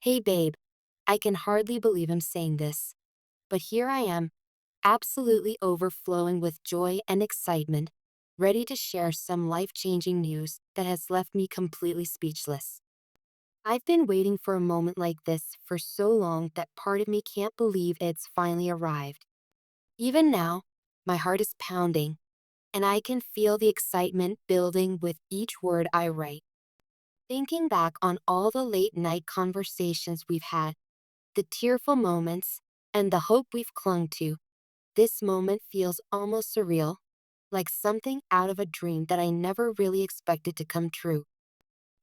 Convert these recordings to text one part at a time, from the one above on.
Hey babe, I can hardly believe I'm saying this, but here I am, absolutely overflowing with joy and excitement, ready to share some life-changing news that has left me completely speechless. I've been waiting for a moment like this for so long that part of me can't believe it's finally arrived. Even now, my heart is pounding, and I can feel the excitement building with each word I write. Thinking back on all the late night conversations we've had, the tearful moments, and the hope we've clung to, this moment feels almost surreal, like something out of a dream that I never really expected to come true.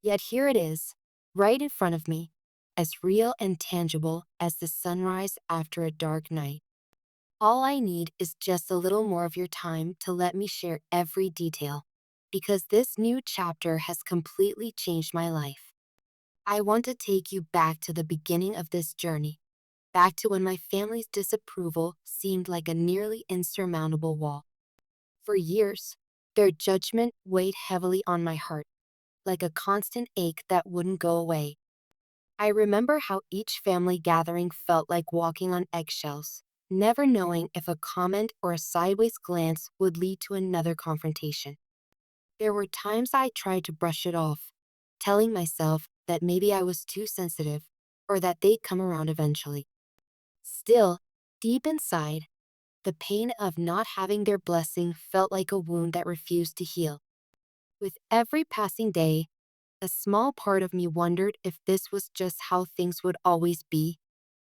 Yet here it is, right in front of me, as real and tangible as the sunrise after a dark night. All I need is just a little more of your time to let me share every detail, because this new chapter has completely changed my life. I want to take you back to the beginning of this journey, back to when my family's disapproval seemed like a nearly insurmountable wall. For years, their judgment weighed heavily on my heart, like a constant ache that wouldn't go away. I remember how each family gathering felt like walking on eggshells, never knowing if a comment or a sideways glance would lead to another confrontation. There were times I tried to brush it off, telling myself that maybe I was too sensitive or that they'd come around eventually. Still, deep inside, the pain of not having their blessing felt like a wound that refused to heal. With every passing day, a small part of me wondered if this was just how things would always be,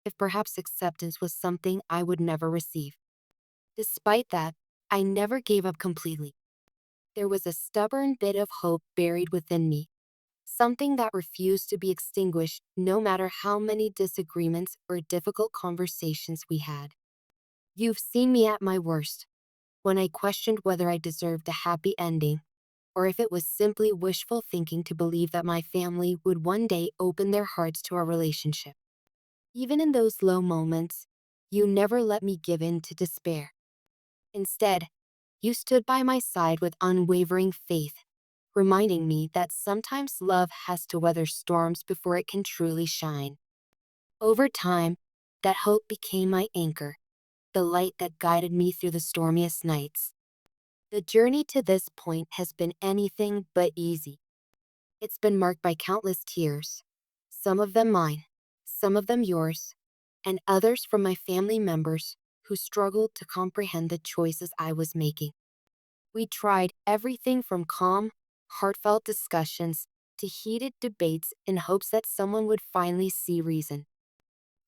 if perhaps acceptance was something I would never receive. Despite that, I never gave up completely. There was a stubborn bit of hope buried within me, something that refused to be extinguished no matter how many disagreements or difficult conversations we had. You've seen me at my worst, when I questioned whether I deserved a happy ending, or if it was simply wishful thinking to believe that my family would one day open their hearts to our relationship. Even in those low moments, you never let me give in to despair. Instead, you stood by my side with unwavering faith, reminding me that sometimes love has to weather storms before it can truly shine. Over time, that hope became my anchor, the light that guided me through the stormiest nights. The journey to this point has been anything but easy. It's been marked by countless tears, some of them mine, some of them yours, and others from my family members who struggled to comprehend the choices I was making. We tried everything from calm, heartfelt discussions to heated debates in hopes that someone would finally see reason.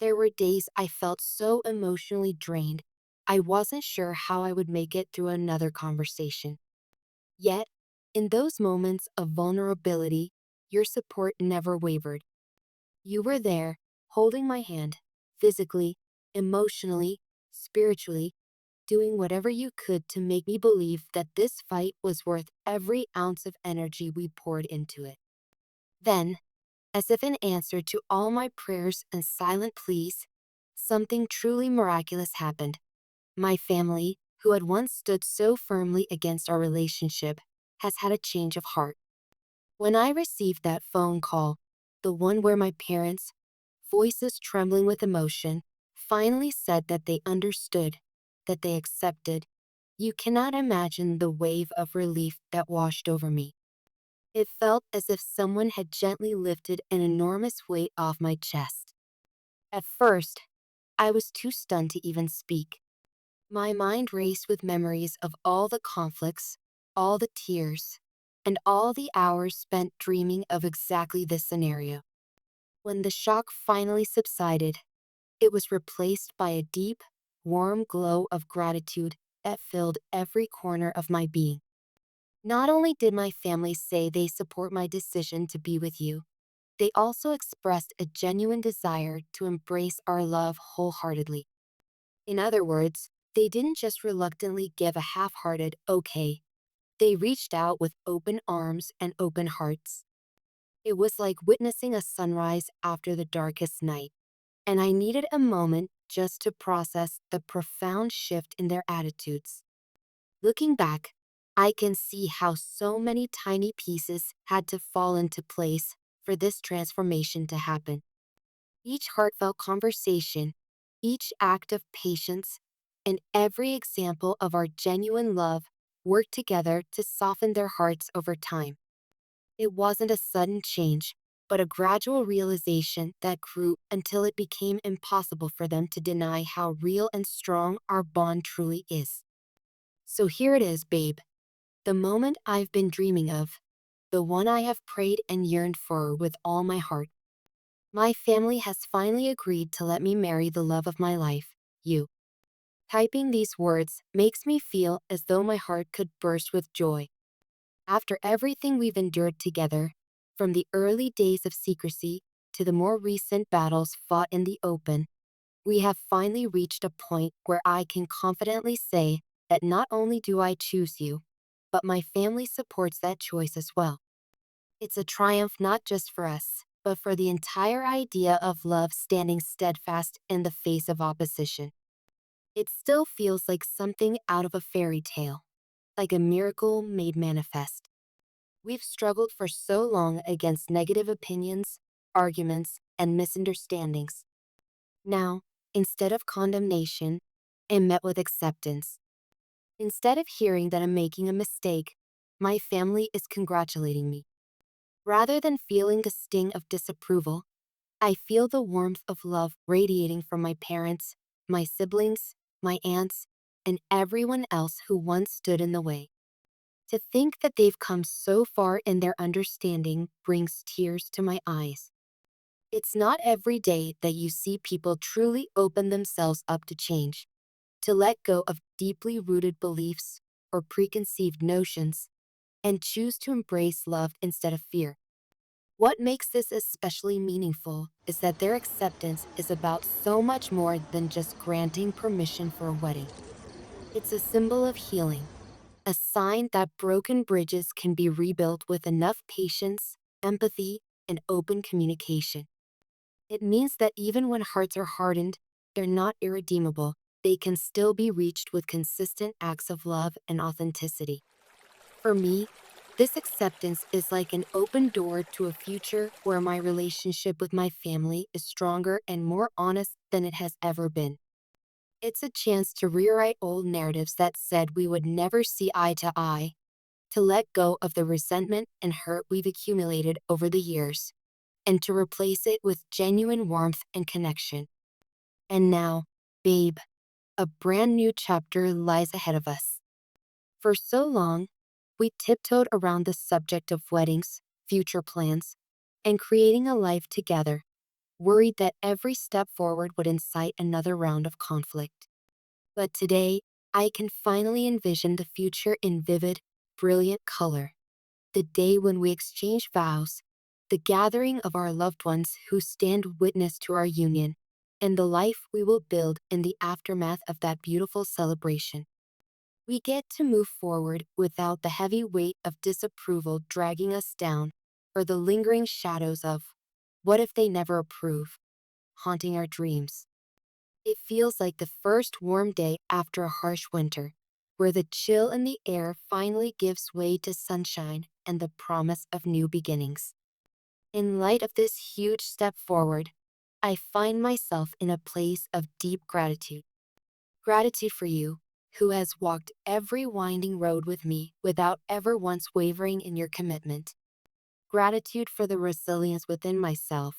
There were days I felt so emotionally drained, I wasn't sure how I would make it through another conversation. Yet, in those moments of vulnerability, your support never wavered. You were there, holding my hand, physically, emotionally, spiritually, doing whatever you could to make me believe that this fight was worth every ounce of energy we poured into it. Then, as if in answer to all my prayers and silent pleas, something truly miraculous happened. My family, who had once stood so firmly against our relationship, has had a change of heart. When I received that phone call, the one where my parents, voices trembling with emotion, finally said that they understood, that they accepted, you cannot imagine the wave of relief that washed over me. It felt as if someone had gently lifted an enormous weight off my chest. At first, I was too stunned to even speak. My mind raced with memories of all the conflicts, all the tears, and all the hours spent dreaming of exactly this scenario. When the shock finally subsided, it was replaced by a deep, warm glow of gratitude that filled every corner of my being. Not only did my family say they support my decision to be with you, they also expressed a genuine desire to embrace our love wholeheartedly. In other words, they didn't just reluctantly give a half-hearted okay. They reached out with open arms and open hearts. It was like witnessing a sunrise after the darkest night, and I needed a moment just to process the profound shift in their attitudes. Looking back, I can see how so many tiny pieces had to fall into place for this transformation to happen. Each heartfelt conversation, each act of patience, and every example of our genuine love worked together to soften their hearts over time. It wasn't a sudden change, but a gradual realization that grew until it became impossible for them to deny how real and strong our bond truly is. So here it is, babe. The moment I've been dreaming of. The one I have prayed and yearned for with all my heart. My family has finally agreed to let me marry the love of my life, you. Typing these words makes me feel as though my heart could burst with joy. After everything we've endured together, from the early days of secrecy to the more recent battles fought in the open, we have finally reached a point where I can confidently say that not only do I choose you, but my family supports that choice as well. It's a triumph not just for us, but for the entire idea of love standing steadfast in the face of opposition. It still feels like something out of a fairy tale, like a miracle made manifest. We've struggled for so long against negative opinions, arguments, and misunderstandings. Now, instead of condemnation, I'm met with acceptance. Instead of hearing that I'm making a mistake, my family is congratulating me. Rather than feeling the sting of disapproval, I feel the warmth of love radiating from my parents, my siblings, my aunts, and everyone else who once stood in the way. To think that they've come so far in their understanding brings tears to my eyes. It's not every day that you see people truly open themselves up to change, to let go of deeply rooted beliefs or preconceived notions, and choose to embrace love instead of fear. What makes this especially meaningful is that their acceptance is about so much more than just granting permission for a wedding. It's a symbol of healing, a sign that broken bridges can be rebuilt with enough patience, empathy, and open communication. It means that even when hearts are hardened, they're not irredeemable. They can still be reached with consistent acts of love and authenticity. For me, this acceptance is like an open door to a future where my relationship with my family is stronger and more honest than it has ever been. It's a chance to rewrite old narratives that said we would never see eye to eye, to let go of the resentment and hurt we've accumulated over the years, and to replace it with genuine warmth and connection. And now, babe, a brand new chapter lies ahead of us. For so long, we tiptoed around the subject of weddings, future plans, and creating a life together, worried that every step forward would incite another round of conflict. But today, I can finally envision the future in vivid, brilliant color. The day when we exchange vows, the gathering of our loved ones who stand witness to our union, and the life we will build in the aftermath of that beautiful celebration. We get to move forward without the heavy weight of disapproval dragging us down, or the lingering shadows of, what if they never approve, haunting our dreams. It feels like the first warm day after a harsh winter, where the chill in the air finally gives way to sunshine and the promise of new beginnings. In light of this huge step forward, I find myself in a place of deep gratitude. Gratitude for you, who has walked every winding road with me without ever once wavering in your commitment. Gratitude for the resilience within myself,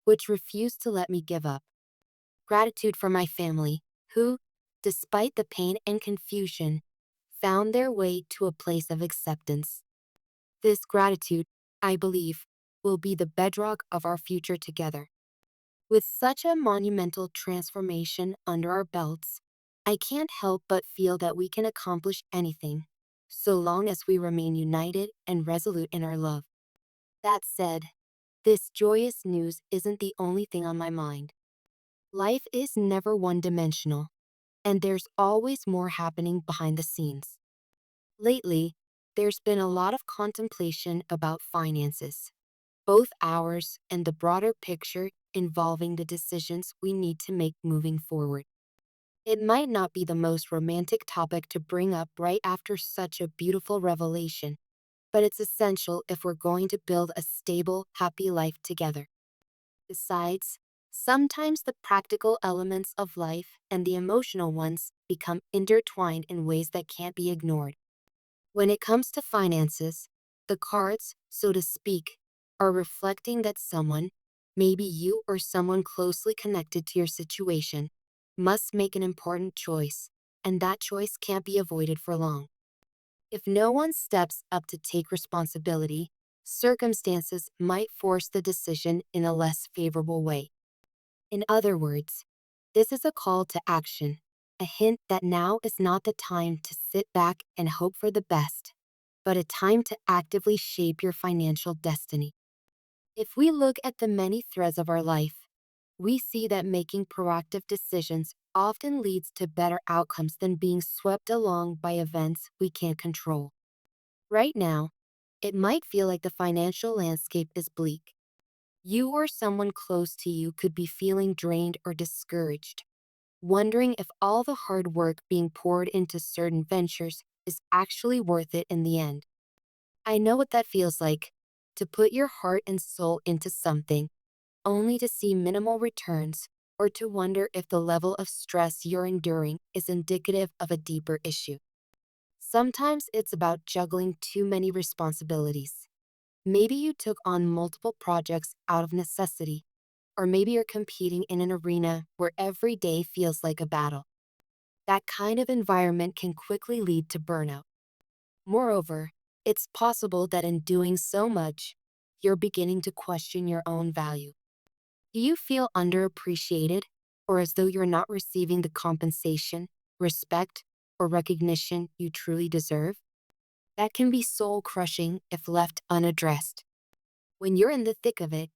which refused to let me give up. Gratitude for my family, who, despite the pain and confusion, found their way to a place of acceptance. This gratitude, I believe, will be the bedrock of our future together. With such a monumental transformation under our belts, I can't help but feel that we can accomplish anything, so long as we remain united and resolute in our love. That said, this joyous news isn't the only thing on my mind. Life is never one-dimensional, and there's always more happening behind the scenes. Lately, there's been a lot of contemplation about finances, both ours and the broader picture involving the decisions we need to make moving forward. It might not be the most romantic topic to bring up right after such a beautiful revelation, but it's essential if we're going to build a stable, happy life together. Besides, Sometimes the practical elements of life and the emotional ones become intertwined in ways that can't be ignored. When it comes to finances, the cards, so to speak, are reflecting that someone, maybe you or someone closely connected to your situation, must make an important choice, and that choice can't be avoided for long. If no one steps up to take responsibility, circumstances might force the decision in a less favorable way. In other words, this is a call to action, a hint that now is not the time to sit back and hope for the best, but a time to actively shape your financial destiny. If we look at the many threads of our life, we see that making proactive decisions often leads to better outcomes than being swept along by events we can't control. Right now, it might feel like the financial landscape is bleak. You or someone close to you could be feeling drained or discouraged, wondering if all the hard work being poured into certain ventures is actually worth it in the end. I know what that feels like, to put your heart and soul into something, only to see minimal returns, or to wonder if the level of stress you're enduring is indicative of a deeper issue. Sometimes it's about juggling too many responsibilities. Maybe you took on multiple projects out of necessity, or maybe you're competing in an arena where every day feels like a battle. That kind of environment can quickly lead to burnout. Moreover, it's possible that in doing so much, you're beginning to question your own value. Do you feel underappreciated, or as though you're not receiving the compensation, respect, or recognition you truly deserve? That can be soul crushing if left unaddressed. When you're in the thick of it,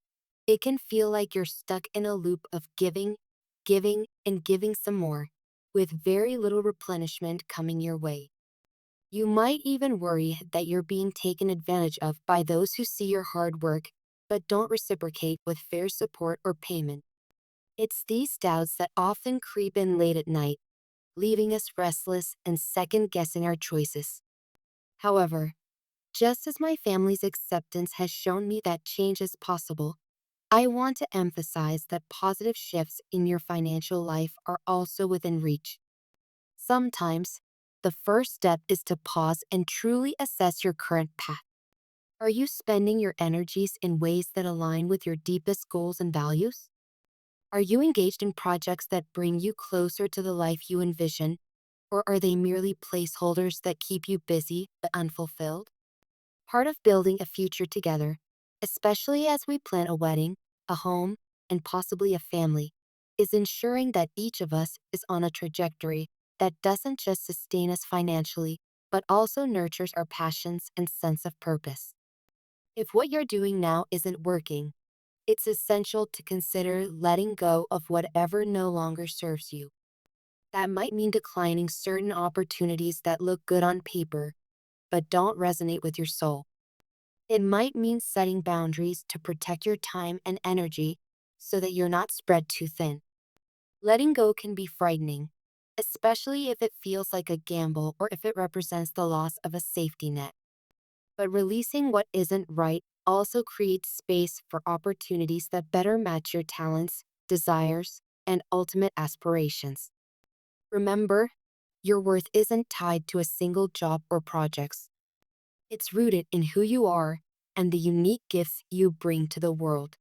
it can feel like you're stuck in a loop of giving, giving, and giving some more, with very little replenishment coming your way. You might even worry that you're being taken advantage of by those who see your hard work but don't reciprocate with fair support or payment. It's these doubts that often creep in late at night, leaving us restless and second guessing our choices. However, just as my family's acceptance has shown me that change is possible, I want to emphasize that positive shifts in your financial life are also within reach. Sometimes, the first step is to pause and truly assess your current path. Are you spending your energies in ways that align with your deepest goals and values? Are you engaged in projects that bring you closer to the life you envision, or are they merely placeholders that keep you busy but unfulfilled? Part of building a future together, especially as we plan a wedding, a home, and possibly a family, is ensuring that each of us is on a trajectory that doesn't just sustain us financially, but also nurtures our passions and sense of purpose. If what you're doing now isn't working, it's essential to consider letting go of whatever no longer serves you. That might mean declining certain opportunities that look good on paper, but don't resonate with your soul. It might mean setting boundaries to protect your time and energy so that you're not spread too thin. Letting go can be frightening, especially if it feels like a gamble or if it represents the loss of a safety net. But releasing what isn't right also creates space for opportunities that better match your talents, desires, and ultimate aspirations. Remember, your worth isn't tied to a single job or projects. It's rooted in who you are and the unique gifts you bring to the world.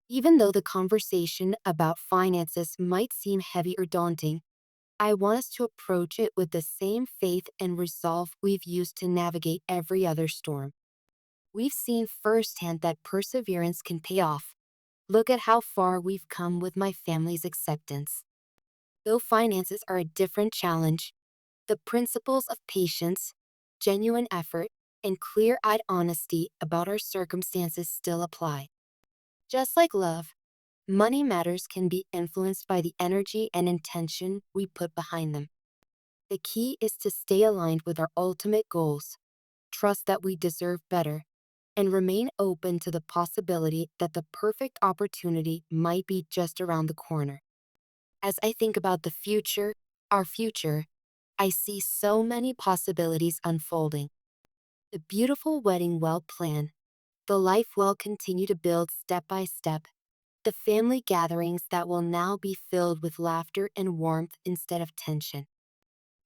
Even though the conversation about finances might seem heavy or daunting, I want us to approach it with the same faith and resolve we've used to navigate every other storm. We've seen firsthand that perseverance can pay off. Look at how far we've come with my family's acceptance. Though finances are a different challenge, the principles of patience, genuine effort, and clear eyed honesty about our circumstances still apply. Just like love, money matters can be influenced by the energy and intention we put behind them. The key is to stay aligned with our ultimate goals, trust that we deserve better, and remain open to the possibility that the perfect opportunity might be just around the corner. As I think about the future, our future, I see so many possibilities unfolding. The beautiful wedding well planned, the life we'll continue to build step by step, The family gatherings that will now be filled with laughter and warmth instead of tension.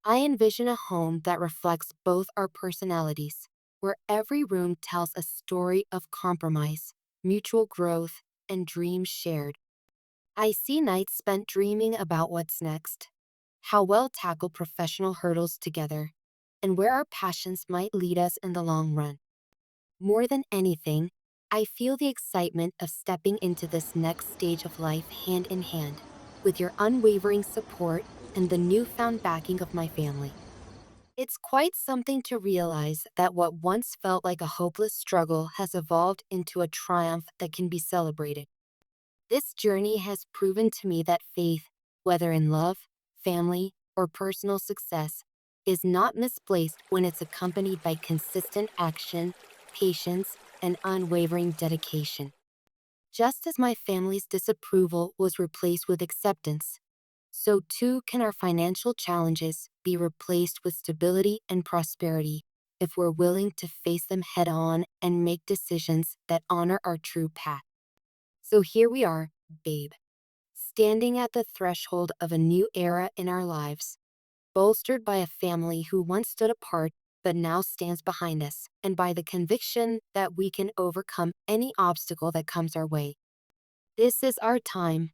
I envision a home that reflects both our personalities, where every room tells a story of compromise, mutual growth, and dreams shared. I see nights spent dreaming about what's next, how we'll tackle professional hurdles together, and where our passions might lead us in the long run. More than anything, I feel the excitement of stepping into this next stage of life hand in hand, with your unwavering support and the newfound backing of my family. It's quite something to realize that what once felt like a hopeless struggle has evolved into a triumph that can be celebrated. This journey has proven to me that faith, whether in love, family, or personal success, is not misplaced when it's accompanied by consistent action, patience, and unwavering dedication. Just as my family's disapproval was replaced with acceptance, so too can our financial challenges be replaced with stability and prosperity if we're willing to face them head on and make decisions that honor our true path. So here we are, babe, standing at the threshold of a new era in our lives, bolstered by a family who once stood apart but now stands behind us, and by the conviction that we can overcome any obstacle that comes our way. This is our time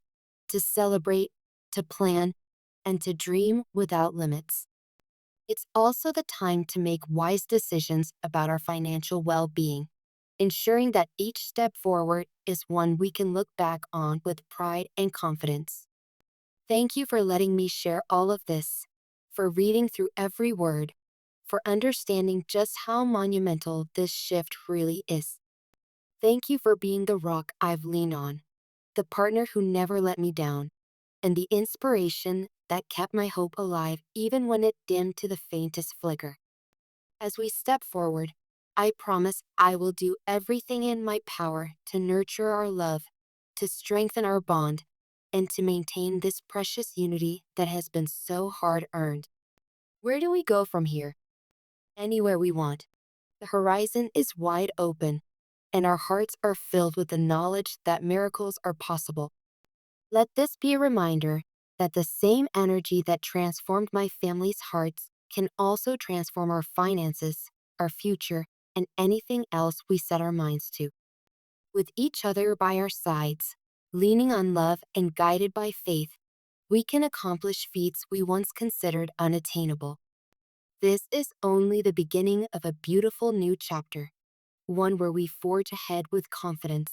to celebrate, to plan, and to dream without limits. It's also the time to make wise decisions about our financial well being, ensuring that each step forward is one we can look back on with pride and confidence. Thank you for letting me share all of this, for reading through every word, for understanding just how monumental this shift really is. Thank you for being the rock I've leaned on, the partner who never let me down, and the inspiration that kept my hope alive even when it dimmed to the faintest flicker. As we step forward, I promise I will do everything in my power to nurture our love, to strengthen our bond, and to maintain this precious unity that has been so hard earned. Where do we go from here? Anywhere we want. The horizon is wide open, and our hearts are filled with the knowledge that miracles are possible. Let this be a reminder that the same energy that transformed my family's hearts can also transform our finances, our future, and anything else we set our minds to. With each other by our sides, leaning on love and guided by faith, we can accomplish feats we once considered unattainable. This is only the beginning of a beautiful new chapter, one where we forge ahead with confidence,